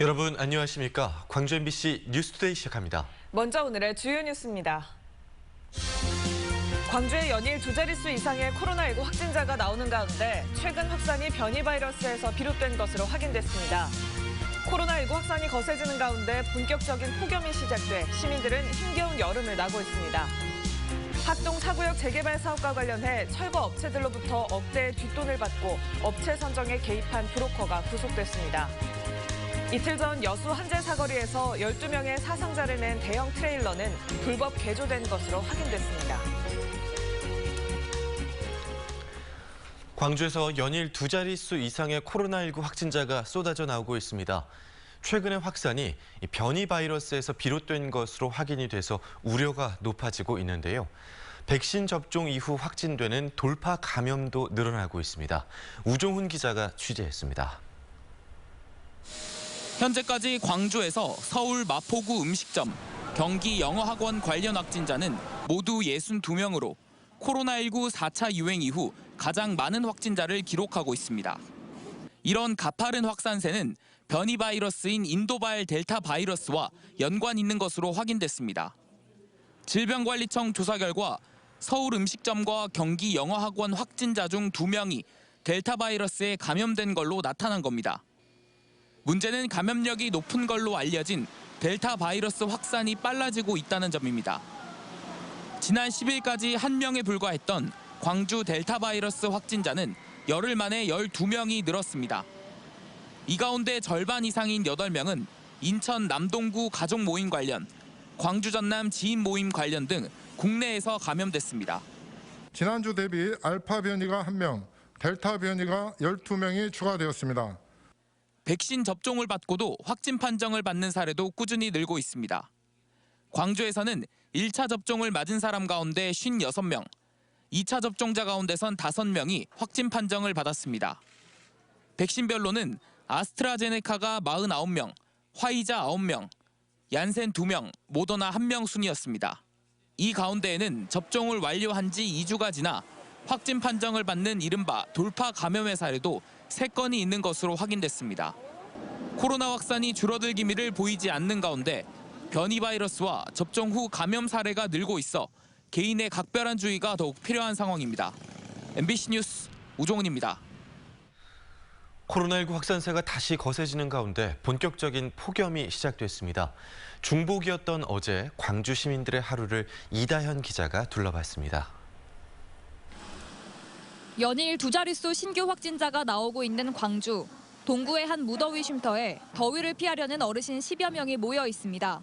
여러분 안녕하십니까? 광주 MBC 뉴스투데이 시작합니다. 먼저 오늘의 주요 뉴스입니다. 광주에 연일 두 자릿수 이상의 코로나19 확진자가 나오는 가운데 최근 확산이 변이 바이러스에서 비롯된 것으로 확인됐습니다. 코로나19 확산이 거세지는 가운데 본격적인 폭염이 시작돼 시민들은 힘겨운 여름을 나고 있습니다. 학동 사구역 재개발 사업과 관련해 철거 업체들로부터 억대의 뒷돈을 받고 업체 선정에 개입한 브로커가 구속됐습니다. 이틀 전 여수 한재 사거리에서 12명의 사상자를 낸 대형 트레일러는 불법 개조된 것으로 확인됐습니다. 광주에서 연일 두 자릿수 이상의 코로나19 확진자가 쏟아져 나오고 있습니다. 최근의 확산이 변이 바이러스에서 비롯된 것으로 확인이 돼서 우려가 높아지고 있는데요. 백신 접종 이후 확진되는 돌파 감염도 늘어나고 있습니다. 우종훈 기자가 취재했습니다. 현재까지 광주에서 서울 마포구 음식점, 경기 영어학원 관련 확진자는 모두 62명으로 코로나19 4차 유행 이후 가장 많은 확진자를 기록하고 있습니다. 이런 가파른 확산세는 변이 바이러스인 인도발 델타 바이러스와 연관 있는 것으로 확인됐습니다. 질병관리청 조사 결과 서울 음식점과 경기 영어학원 확진자 중 2명이 델타 바이러스에 감염된 걸로 나타난 겁니다. 문제는 감염력이 높은 걸로 알려진 델타 바이러스 확산이 빨라지고 있다는 점입니다. 지난 10일까지 1명에 불과했던 광주 델타 바이러스 확진자는 열흘 만에 12명이 늘었습니다. 이 가운데 절반 이상인 8명은 인천 남동구 가족 모임 관련, 광주 전남 지인 모임 관련 등 국내에서 감염됐습니다. 지난주 대비 알파 변이가 1명, 델타 변이가 12명이 추가되었습니다. 백신 접종을 받고도 확진 판정을 받는 사례도 꾸준히 늘고 있습니다. 광주에서는 1차 접종을 맞은 사람 가운데 56명, 2차 접종자 가운데선 5명이 확진 판정을 받았습니다. 백신별로는 아스트라제네카가 49명, 화이자 9명, 얀센 2명, 모더나 1명 순이었습니다. 이 가운데에는 접종을 완료한 지 2주가 지나 확진 판정을 받는 이른바 돌파 감염의 사례도 3건이 있는 것으로 확인됐습니다. 코로나 확산이 줄어들 기미를 보이지 않는 가운데 변이 바이러스와 접종 후 감염 사례가 늘고 있어 개인의 각별한 주의가 더욱 필요한 상황입니다. MBC 뉴스 우종훈입니다. 코로나19 확산세가 다시 거세지는 가운데 본격적인 폭염이 시작됐습니다. 중복이었던 어제 광주 시민들의 하루를 이다현 기자가 둘러봤습니다. 연일 두 자릿수 신규 확진자가 나오고 있는 광주. 동구의 한 무더위 쉼터에 더위를 피하려는 어르신 10여 명이 모여 있습니다.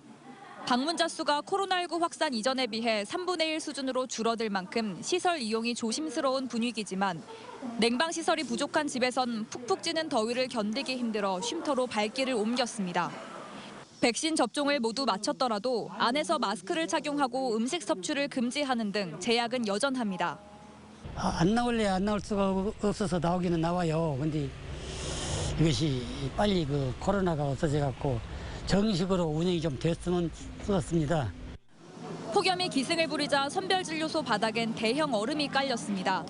방문자 수가 코로나19 확산 이전에 비해 3분의 1 수준으로 줄어들 만큼 시설 이용이 조심스러운 분위기지만 냉방 시설이 부족한 집에선 푹푹 찌는 더위를 견디기 힘들어 쉼터로 발길을 옮겼습니다. 백신 접종을 모두 마쳤더라도 안에서 마스크를 착용하고 음식 섭취를 금지하는 등 제약은 여전합니다. 안 나올래 안 나올 수가 없어서 나오기는 나와요. 근데 이것이 빨리 코로나가 없어져 갖고 정식으로 운영이 좀 됐으면 좋겠습니다. 폭염이 기승을 부리자 선별진료소 바닥엔 대형 얼음이 깔렸습니다.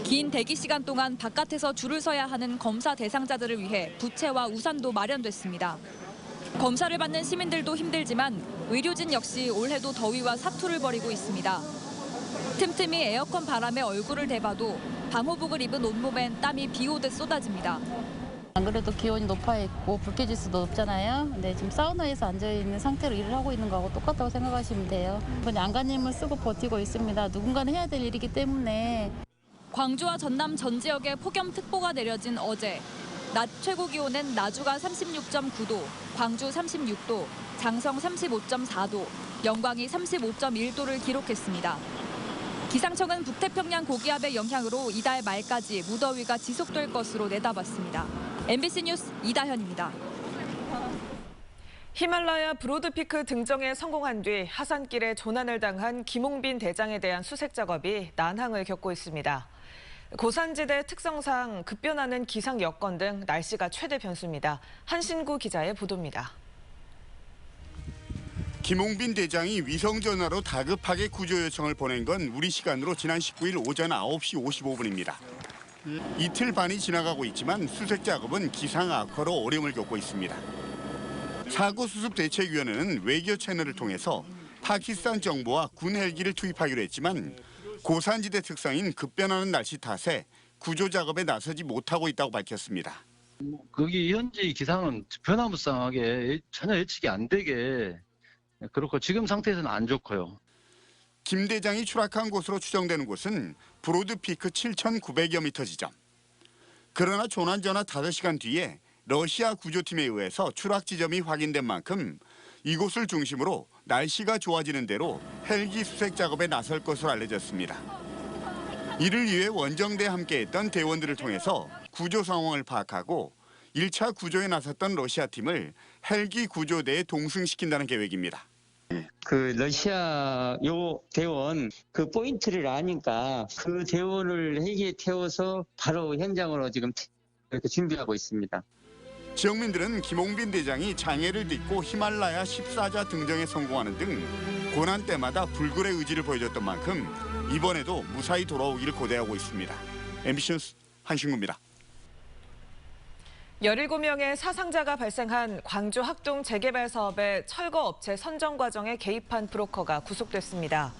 긴 대기 시간 동안 바깥에서 줄을 서야 하는 검사 대상자들을 위해 부채와 우산도 마련됐습니다. 검사를 받는 시민들도 힘들지만 의료진 역시 올해도 더위와 사투를 벌이고 있습니다. 틈틈이 에어컨 바람에 얼굴을 대봐도 방호복을 입은 온몸엔 땀이 비 오듯 쏟아집니다. 안 그래도 기온이 높아 있고 불쾌지수도 높잖아요. 근데 지금 사우나에서 앉아있는 상태로 일을 하고 있는 거하고 똑같다고 생각하시면 돼요. 그냥 안간힘을 쓰고 버티고 있습니다. 누군가는 해야 될 일이기 때문에. 광주와 전남 전 지역에 폭염특보가 내려진 어제. 낮 최고 기온은 나주가 36.9도, 광주 36도, 장성 35.4도, 영광이 35.1도를 기록했습니다. 기상청은 북태평양 고기압의 영향으로 이달 말까지 무더위가 지속될 것으로 내다봤습니다. MBC 뉴스 이다현입니다. 히말라야 브로드피크 등정에 성공한 뒤 하산길에 조난을 당한 김홍빈 대장에 대한 수색 작업이 난항을 겪고 있습니다. 고산지대 특성상 급변하는 기상 여건 등 날씨가 최대 변수입니다. 한신구 기자의 보도입니다. 김홍빈 대장이 위성전화로 다급하게 구조 요청을 보낸 건 우리 시간으로 지난 19일 오전 9시 55분입니다. 이틀 반이 지나가고 있지만 수색 작업은 기상 악화로 어려움을 겪고 있습니다. 사고수습대책위원회는 외교 채널을 통해서 파키스탄 정부와 군 헬기를 투입하기로 했지만 고산지대 특성인 급변하는 날씨 탓에 구조 작업에 나서지 못하고 있다고 밝혔습니다. 거기 현지 기상은 변화무쌍하게 전혀 예측이 안 되게 그렇고 지금 상태에서는 안 좋고요. 김 대장이 추락한 곳으로 추정되는 곳은 브로드피크 7,900여 미터 지점. 그러나 조난 전화 5시간 뒤에 러시아 구조팀에 의해서 추락 지점이 확인된 만큼 이곳을 중심으로 날씨가 좋아지는 대로 헬기 수색 작업에 나설 것으로 알려졌습니다. 이를 위해 원정대에 함께했던 대원들을 통해서 구조 상황을 파악하고 1차 구조에 나섰던 러시아 팀을 헬기 구조대에 동승시킨다는 계획입니다. 그 러시아 요 대원 그 포인트를 아니까 그 대원을 헬기에 태워서 바로 현장으로 지금 이렇게 준비하고 있습니다. 지역민들은 김홍빈 대장이 장애를 딛고 히말라야 14자 등정에 성공하는 등 고난 때마다 불굴의 의지를 보여줬던 만큼 이번에도 무사히 돌아오기를 고대하고 있습니다. MBC 뉴스 한신구입니다. 17명의 사상자가 발생한 광주 학동 재개발 사업의 철거업체 선정 과정에 개입한 브로커가 구속됐습니다.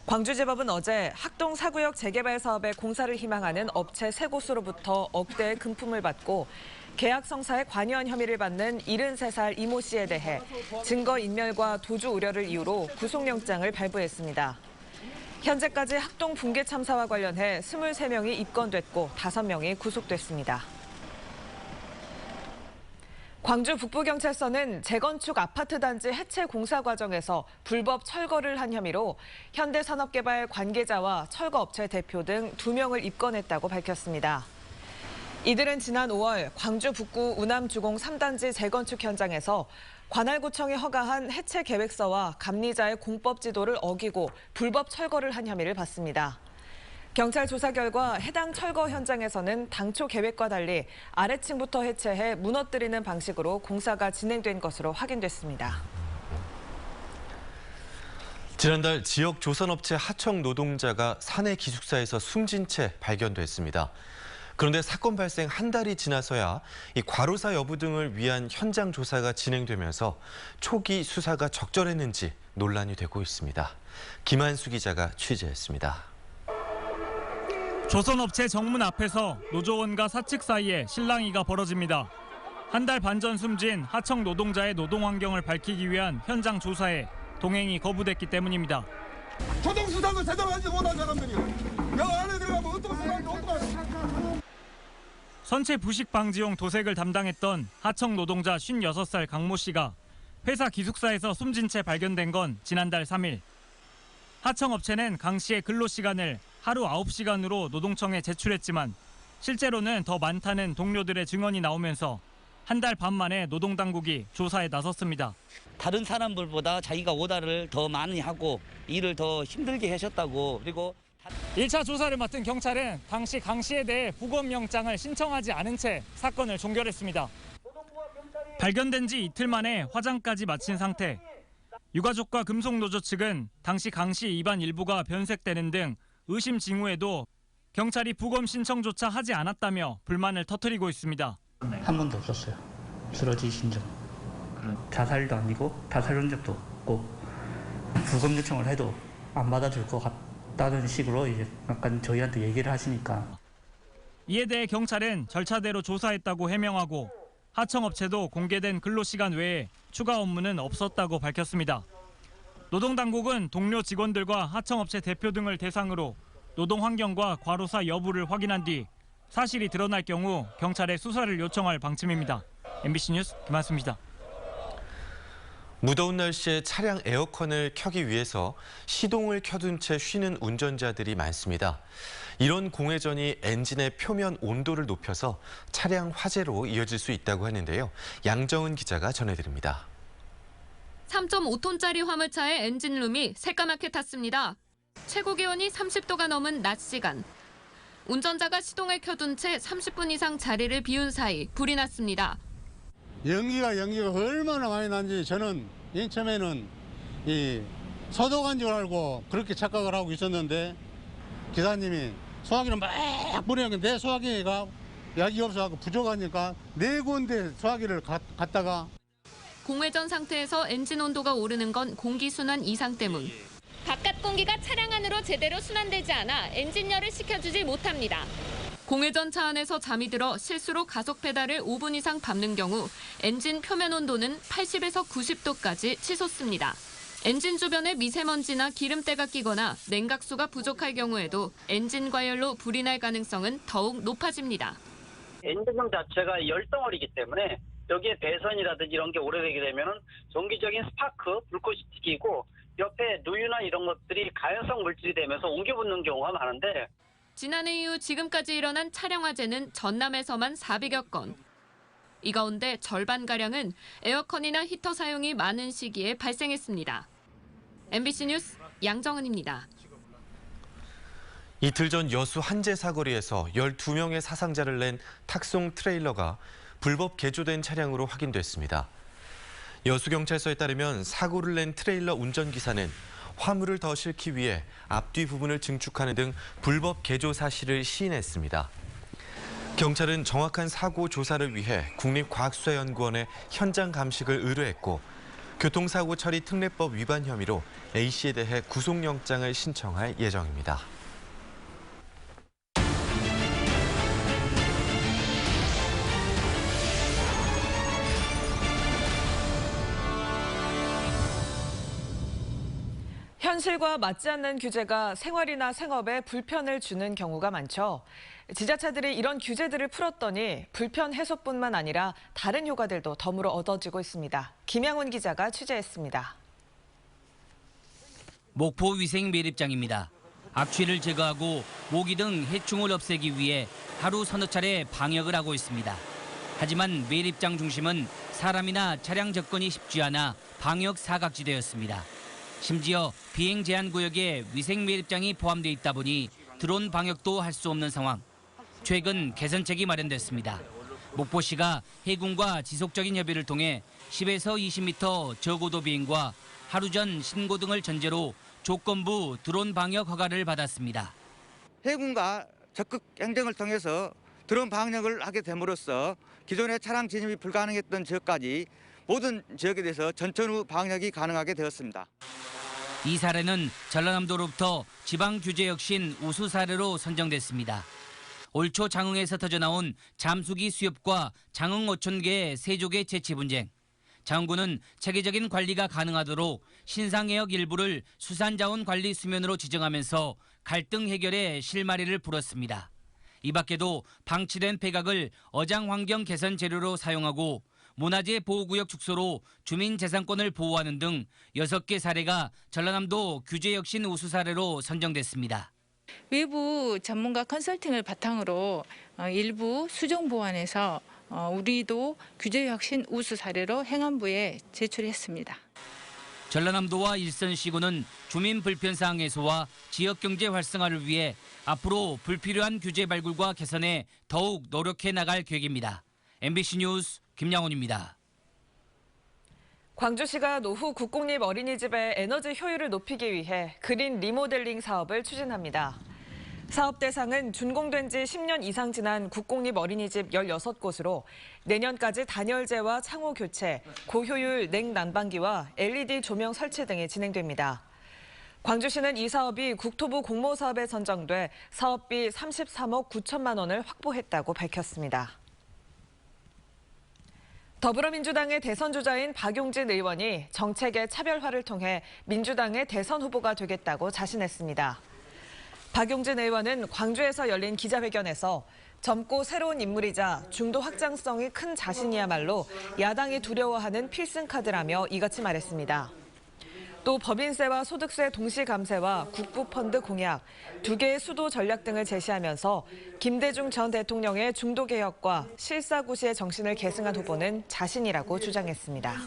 광주지법은 어제 학동 4구역 재개발 사업의 공사를 희망하는 업체 3곳으로부터 억대의 금품을 받고 계약 성사에 관여한 혐의를 받는 73살 이모 씨에 대해 증거인멸과 도주 우려를 이유로 구속영장을 발부했습니다. 현재까지 학동 붕괴 참사와 관련해 23명이 입건됐고 5명이 구속됐습니다. 광주 북부경찰서는 재건축 아파트 단지 해체 공사 과정에서 불법 철거를 한 혐의로 현대산업개발 관계자와 철거업체 대표 등 2명을 입건했다고 밝혔습니다. 이들은 지난 5월 광주 북구 우남주공 3단지 재건축 현장에서 관할구청이 허가한 해체 계획서와 감리자의 공법 지도를 어기고 불법 철거를 한 혐의를 받습니다. 경찰 조사 결과 해당 철거 현장에서는 당초 계획과 달리 아래층부터 해체해 무너뜨리는 방식으로 공사가 진행된 것으로 확인됐습니다. 지난달 지역 조선업체 하청 노동자가 사내 기숙사에서 숨진 채 발견됐습니다. 그런데 사건 발생 한 달이 지나서야 이 과로사 여부 등을 위한 현장 조사가 진행되면서 초기 수사가 적절했는지 논란이 되고 있습니다. 김한수 기자가 취재했습니다. 조선업체 정문 앞에서 노조원과 사측 사이에 실랑이가 벌어집니다. 한 달 반 전 숨진 하청 노동자의 노동 환경을 밝히기 위한 현장 조사에 동행이 거부됐기 때문입니다. 초동 수사도 제대로 하지 못한 사람들이 여 안에 들어가면 어떤 수사인지 어떡하냐. 선체 부식 방지용 도색을 담당했던 하청 노동자 56살 강모 씨가 회사 기숙사에서 숨진 채 발견된 건 지난달 3일. 하청업체는 강 씨의 근로 시간을 하루 9시간으로 노동청에 제출했지만 실제로는 더 많다는 동료들의 증언이 나오면서 한 달 반 만에 노동당국이 조사에 나섰습니다. 다른 사람들보다 자기가 오다를 더 많이 하고 일을 더 힘들게 하셨다고. 그리고 1차 조사를 맡은 경찰은 당시 강 씨에 대해 부검영장을 신청하지 않은 채 사건을 종결했습니다. 발견된 지 이틀 만에 화장까지 마친 상태. 유가족과 금속노조 측은 당시 강 씨 입안 일부가 변색되는 등 의심 징후에도 경찰이 부검 신청조차 하지 않았다며 불만을 터뜨리고 있습니다. 한 번도 없었어요. 쓰러지신 적. 자살도 아니고 자살한 적도 없고 부검 요청을 해도 안 받아줄 것 같다는 식으로 이제 약간 저희한테 얘기를 하시니까. 이에 대해 경찰은 절차대로 조사했다고 해명하고 하청업체도 공개된 근로시간 외에 추가 업무는 없었다고 밝혔습니다. 노동당국은 동료 직원들과 하청업체 대표 등을 대상으로 노동 환경과 과로사 여부를 확인한 뒤 사실이 드러날 경우 경찰에 수사를 요청할 방침입니다. MBC 뉴스 김한수입니다. 무더운 날씨에 차량 에어컨을 켜기 위해서 시동을 켜둔 채 쉬는 운전자들이 많습니다. 이런 공회전이 엔진의 표면 온도를 높여서 차량 화재로 이어질 수 있다고 하는데요. 양정은 기자가 전해드립니다. 3.5톤짜리 화물차의 엔진룸이 새까맣게 탔습니다. 최고 기온이 30도가 넘은 낮 시간. 운전자가 시동을 켜둔 채 30분 이상 자리를 비운 사이 불이 났습니다. 연기가 얼마나 많이 난지 저는 맨 처음에는 이 소독한 줄 알고 그렇게 착각을 하고 있었는데 기사님이 소화기를 막 뿌리는데 내 소화기가 약이 없어서 부족하니까 4군데 소화기를 갔다가 공회전 상태에서 엔진 온도가 오르는 건 공기순환 이상 때문. 바깥 공기가 차량 안으로 제대로 순환되지 않아 엔진열을 식혀주지 못합니다. 공회전 차 안에서 잠이 들어 실수로 가속 페달을 5분 이상 밟는 경우 엔진 표면 온도는 80에서 90도까지 치솟습니다. 엔진 주변에 미세먼지나 기름때가 끼거나 냉각수가 부족할 경우에도 엔진 과열로 불이 날 가능성은 더욱 높아집니다. 엔진성 자체가 열덩어리이기 때문에 여기에 배선이라든지 이런 게 오래되게 되면 정기적인 스파크, 불꽃이 튀기고 옆에 누유나 이런 것들이 가연성 물질이 되면서 옮겨 붙는 경우가 많은데 지난해 이후 지금까지 일어난 차량 화재는 전남에서만 400여 건. 이 가운데 절반가량은 에어컨이나 히터 사용이 많은 시기에 발생했습니다. MBC 뉴스 양정은입니다. 이틀 전 여수 한제 사거리에서 12명의 사상자를 낸 탁송 트레일러가 불법 개조된 차량으로 확인됐습니다. 여수경찰서에 따르면 사고를 낸 트레일러 운전기사는 화물을 더 싣기 위해 앞뒤 부분을 증축하는 등 불법 개조 사실을 시인했습니다. 경찰은 정확한 사고 조사를 위해 국립과학수사연구원에 현장 감식을 의뢰했고 교통사고 처리 특례법 위반 혐의로 A씨에 대해 구속영장을 신청할 예정입니다. 현실과 맞지 않는 규제가 생활이나 생업에 불편을 주는 경우가 많죠. 지자체들이 이런 규제들을 풀었더니 불편 해소뿐만 아니라 다른 효과들도 덤으로 얻어지고 있습니다. 김양훈 기자가 취재했습니다. 목포 위생 매립장입니다. 악취를 제거하고 모기 등 해충을 없애기 위해 하루 서너 차례 방역을 하고 있습니다. 하지만 매립장 중심은 사람이나 차량 접근이 쉽지 않아 방역 사각지대였습니다. 심지어 비행 제한 구역에 위생 매립장이 포함돼 있다 보니 드론 방역도 할 수 없는 상황. 최근 개선책이 마련됐습니다. 목포시가 해군과 지속적인 협의를 통해 10에서 20m 저고도 비행과 하루 전 신고 등을 전제로 조건부 드론 방역 허가를 받았습니다. 해군과 적극 행정을 통해서 드론 방역을 하게 됨으로써 기존의 차량 진입이 불가능했던 지역까지 모든 지역에 대해서 전천후 방역이 가능하게 되었습니다. 이 사례는 전라남도로부터 지방 규제 혁신 우수 사례로 선정됐습니다. 올 초 장흥에서 터져나온 잠수기 수협과 장흥 5,000개의 세족의 채취 분쟁. 장흥군은 체계적인 관리가 가능하도록 신상해역 일부를 수산자원관리 수면으로 지정하면서 갈등 해결에 실마리를 불었습니다. 이 밖에도 방치된 폐각을 어장 환경 개선 재료로 사용하고 문화재 보호구역 축소로 주민재산권을 보호하는 등 6개 사례가 전라남도 규제혁신 우수 사례로 선정됐습니다. 외부 전문가 컨설팅을 바탕으로 일부 수정 보완해서 우리도 규제혁신 우수 사례로 행안부에 제출했습니다. 전라남도와 일선시군은 주민 불편사항 해소와 지역경제 활성화를 위해 앞으로 불필요한 규제 발굴과 개선에 더욱 노력해 나갈 계획입니다. MBC 뉴스 김양훈입니다. 광주시가 노후 국공립 어린이집의 에너지 효율을 높이기 위해 그린 리모델링 사업을 추진합니다. 사업 대상은 준공된 지 10년 이상 지난 국공립 어린이집 16곳으로 내년까지 단열재와 창호 교체, 고효율 냉난방기와 LED 조명 설치 등이 진행됩니다. 광주시는 이 사업이 국토부 공모사업에 선정돼 사업비 33억 9천만 원을 확보했다고 밝혔습니다. 더불어민주당의 대선 주자인 박용진 의원이 정책의 차별화를 통해 민주당의 대선 후보가 되겠다고 자신했습니다. 박용진 의원은 광주에서 열린 기자회견에서 젊고 새로운 인물이자 중도 확장성이 큰 자신이야말로 야당이 두려워하는 필승카드라며 이같이 말했습니다. 또 법인세와 소득세 동시 감세와 국부펀드 공약, 2개의 수도 전략 등을 제시하면서 김대중 전 대통령의 중도 개혁과 실사구시의 정신을 계승한 후보는 자신이라고 주장했습니다.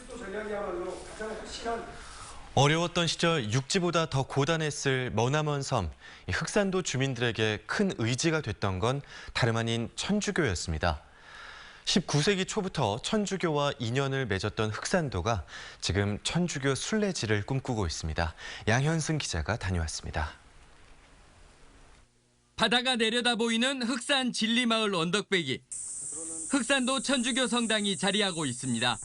어려웠던 시절 육지보다 더 고단했을 머나먼 섬, 흑산도 주민들에게 큰 의지가 됐던 건 다름 아닌 천주교였습니다. 19세기 초부터 천주교와 인연을 맺었던 흑산도가 지금 천주교 순례지를 꿈꾸고 있습니다. 양현승 기자가 다녀왔습니다. 바다가 내려다 보이는 흑산 진리마을 언덕배기. 흑산도 천주교 성당이 자리하고 있습니다.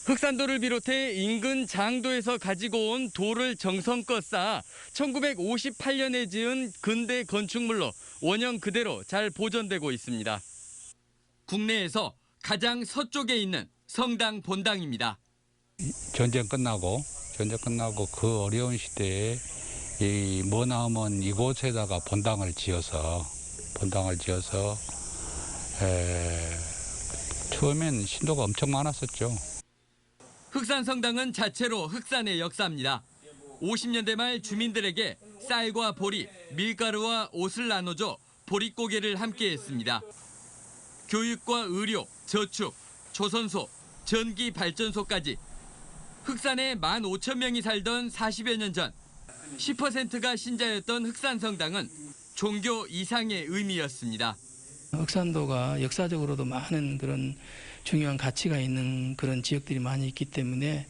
흑산도를 비롯해 인근 장도에서 가지고 온 돌을 정성껏 쌓아 1958년에 지은 근대 건축물로 원형 그대로 잘 보존되고 있습니다. 국내에서 가장 서쪽에 있는 성당 본당입니다. 전쟁 끝나고 그 어려운 시대에 이 머나먼 이곳에다가 본당을 지어서 처음엔 신도가 엄청 많았었죠. 흑산 성당은 자체로 흑산의 역사입니다. 50년대 말 주민들에게 쌀과 보리, 밀가루와 옷을 나눠줘 보릿고개를 함께했습니다. 교육과 의료, 저축, 조선소, 전기 발전소까지 흑산에 15,000명이 살던 40여 년 전 10%가 신자였던 흑산 성당은 종교 이상의 의미였습니다. 흑산도가 역사적으로도 많은 그런 중요한 가치가 있는 그런 지역들이 많이 있기 때문에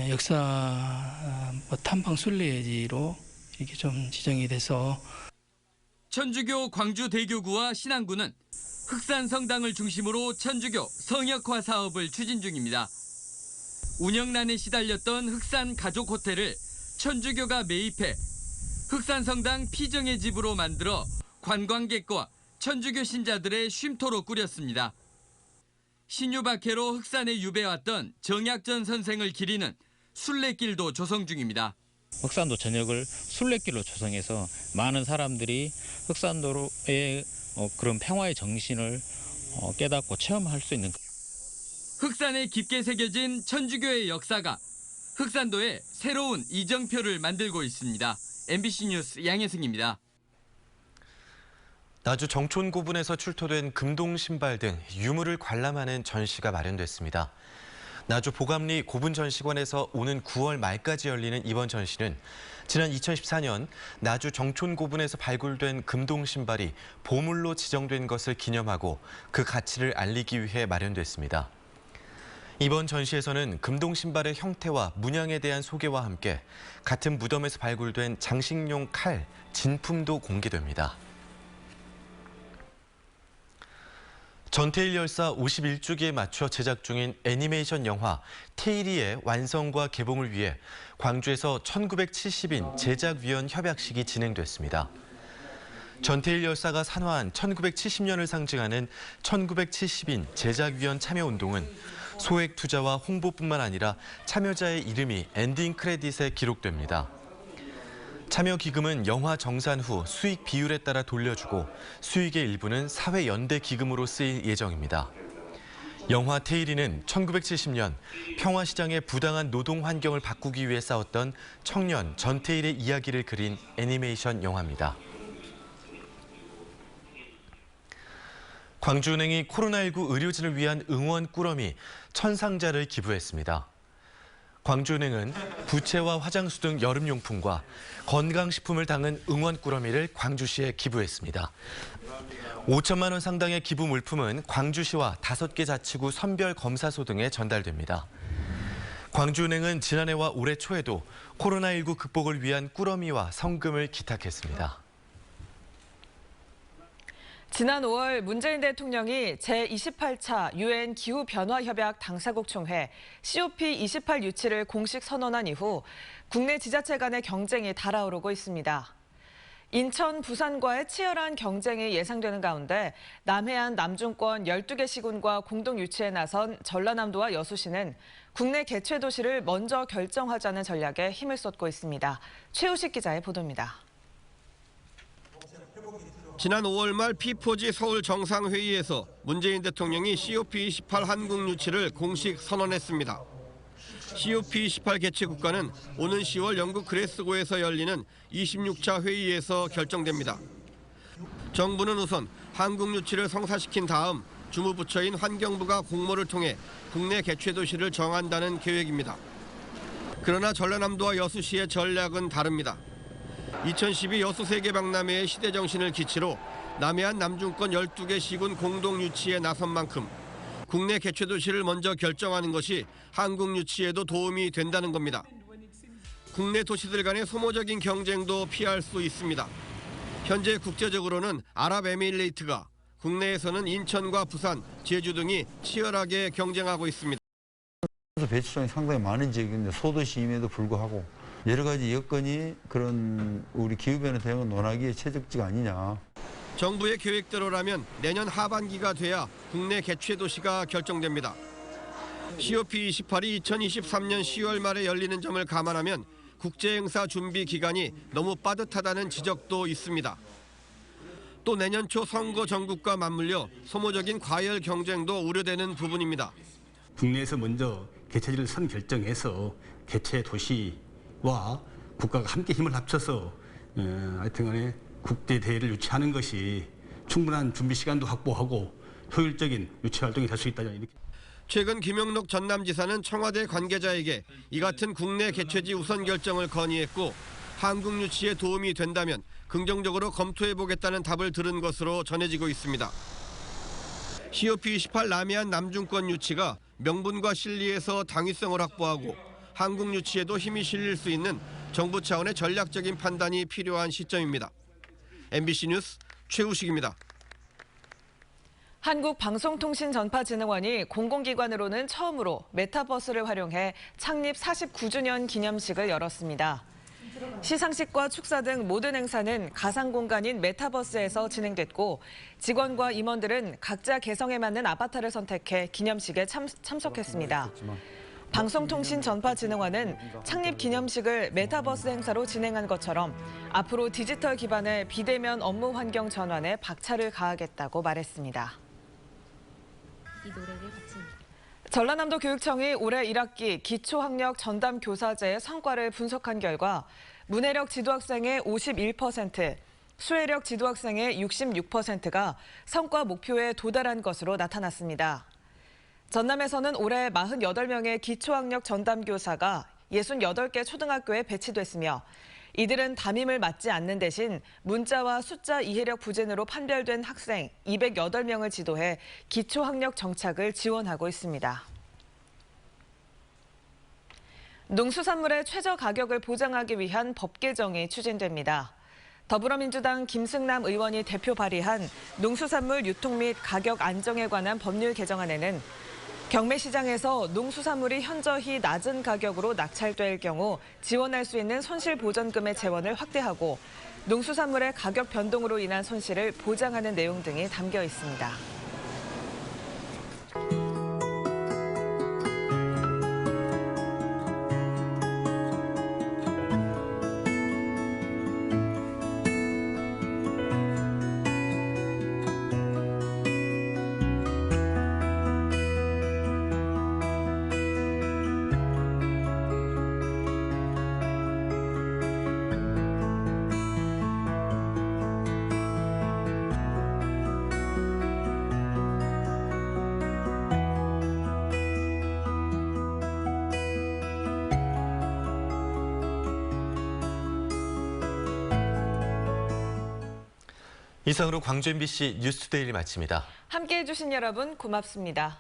역사 탐방 순례지로 이렇게 좀 지정이 돼서 천주교 광주대교구와 신안구는 흑산 성당을 중심으로 천주교 성역화 사업을 추진 중입니다. 운영난에 시달렸던 흑산 가족 호텔을 천주교가 매입해 흑산 성당 피정의 집으로 만들어 관광객과 천주교 신자들의 쉼터로 꾸렸습니다. 신유박해로 흑산에 유배왔던 정약전 선생을 기리는 순례길도 조성 중입니다. 흑산도 전역을 순례길로 조성해서 많은 사람들이 흑산도의 그런 평화의 정신을 깨닫고 체험할 수 있는. 흑산에 깊게 새겨진 천주교의 역사가 흑산도에 새로운 이정표를 만들고 있습니다. MBC 뉴스 양혜승입니다. 나주 정촌고분에서 출토된 금동 신발 등 유물을 관람하는 전시가 마련됐습니다. 나주 보감리 고분전시관에서 오는 9월 말까지 열리는 이번 전시는 지난 2014년 나주 정촌고분에서 발굴된 금동 신발이 보물로 지정된 것을 기념하고 그 가치를 알리기 위해 마련됐습니다. 이번 전시에서는 금동 신발의 형태와 문양에 대한 소개와 함께 같은 무덤에서 발굴된 장식용 칼, 진품도 공개됩니다. 전태일 열사 51주기에 맞춰 제작 중인 애니메이션 영화 테일이의 완성과 개봉을 위해 광주에서 1970인 제작위원 협약식이 진행됐습니다. 전태일 열사가 산화한 1970년을 상징하는 1970인 제작위원 참여운동은 소액 투자와 홍보뿐만 아니라 참여자의 이름이 엔딩 크레딧에 기록됩니다. 참여 기금은 영화 정산 후 수익 비율에 따라 돌려주고 수익의 일부는 사회연대 기금으로 쓰일 예정입니다. 영화 테일이는 1970년 평화시장의 부당한 노동 환경을 바꾸기 위해 싸웠던 청년 전태일의 이야기를 그린 애니메이션 영화입니다. 광주은행이 코로나19 의료진을 위한 응원 꾸러미 1000상자를 기부했습니다. 광주은행은 부채와 화장수 등 여름용품과 건강식품을 담은 응원 꾸러미를 광주시에 기부했습니다. 5천만 원 상당의 기부 물품은 광주시와 5개 자치구 선별검사소 등에 전달됩니다. 광주은행은 지난해와 올해 초에도 코로나19 극복을 위한 꾸러미와 성금을 기탁했습니다. 지난 5월 문재인 대통령이 제28차 유엔 기후변화협약 당사국 총회 COP28 유치를 공식 선언한 이후 국내 지자체 간의 경쟁이 달아오르고 있습니다. 인천, 부산과의 치열한 경쟁이 예상되는 가운데 남해안 남중권 12개 시군과 공동 유치에 나선 전라남도와 여수시는 국내 개최 도시를 먼저 결정하자는 전략에 힘을 쏟고 있습니다. 최우식 기자의 보도입니다. 지난 5월 말 P4G 서울 정상회의에서 문재인 대통령이 COP28 한국 유치를 공식 선언했습니다. COP28 개최 국가는 오는 10월 영국 글래스고에서 열리는 26차 회의에서 결정됩니다. 정부는 우선 한국 유치를 성사시킨 다음 주무부처인 환경부가 공모를 통해 국내 개최 도시를 정한다는 계획입니다. 그러나 전라남도와 여수시의 전략은 다릅니다. 2012 여수 세계박람회의 시대정신을 기치로 남해안 남중권 12개 시군 공동 유치에 나선 만큼 국내 개최 도시를 먼저 결정하는 것이 한국 유치에도 도움이 된다는 겁니다. 국내 도시들 간의 소모적인 경쟁도 피할 수 있습니다. 현재 국제적으로는 아랍에미레이트가, 국내에서는 인천과 부산, 제주 등이 치열하게 경쟁하고 있습니다. 배출량이 상당히 많은 지역인데 소도시임에도 불구하고 여러 가지 여건이 그런 우리 기후변화 대응을 논하기에 최적지가 아니냐. 정부의 계획대로라면 내년 하반기가 돼야 국내 개최 도시가 결정됩니다. COP28이 2023년 10월 말에 열리는 점을 감안하면 국제행사 준비 기간이 너무 빠듯하다는 지적도 있습니다. 또 내년 초 선거 전국과 맞물려 소모적인 과열 경쟁도 우려되는 부분입니다. 국내에서 먼저 개최지를 선 결정해서 개최 도시와 국가가 함께 힘을 합쳐서 하여튼간에 국제 대회를 유치하는 것이 충분한 준비 시간도 확보하고 효율적인 유치 활동이 될 수 있다. 이렇게. 최근 김영록 전남지사는 청와대 관계자에게 이 같은 국내 개최지 우선 결정을 건의했고 한국 유치에 도움이 된다면 긍정적으로 검토해보겠다는 답을 들은 것으로 전해지고 있습니다. COP28 남해안 남중권 유치가 명분과 실리에서 당위성을 확보하고 한국 유치에도 힘이 실릴 수 있는 정부 차원의 전략적인 판단이 필요한 시점입니다. MBC 뉴스 최우식입니다. 한국방송통신전파진흥원이 공공기관으로는 처음으로 메타버스를 활용해 창립 49주년 기념식을 열었습니다. 시상식과 축사 등 모든 행사는 가상공간인 메타버스에서 진행됐고 직원과 임원들은 각자 개성에 맞는 아바타를 선택해 기념식에 참석했습니다. 방송통신전파진흥원은 창립 기념식을 메타버스 행사로 진행한 것처럼 앞으로 디지털 기반의 비대면 업무 환경 전환에 박차를 가하겠다고 말했습니다. 전라남도 교육청이 올해 1학기 기초학력 전담 교사제의 성과를 분석한 결과 문해력 지도학생의 51%, 수해력 지도학생의 66%가 성과 목표에 도달한 것으로 나타났습니다. 전남에서는 올해 48명의 기초학력 전담 교사가 68개 초등학교에 배치됐으며 이들은 담임을 맡지 않는 대신 문자와 숫자 이해력 부진으로 판별된 학생 208명을 지도해 기초학력 정착을 지원하고 있습니다. 농수산물의 최저 가격을 보장하기 위한 법 개정이 추진됩니다. 더불어민주당 김승남 의원이 대표 발의한 농수산물 유통 및 가격 안정에 관한 법률 개정안에는 경매시장에서 농수산물이 현저히 낮은 가격으로 낙찰될 경우 지원할 수 있는 손실보전금의 재원을 확대하고 농수산물의 가격 변동으로 인한 손실을 보장하는 내용 등이 담겨 있습니다. 이상으로 광주 MBC 뉴스데일리 마칩니다. 함께해 주신 여러분 고맙습니다.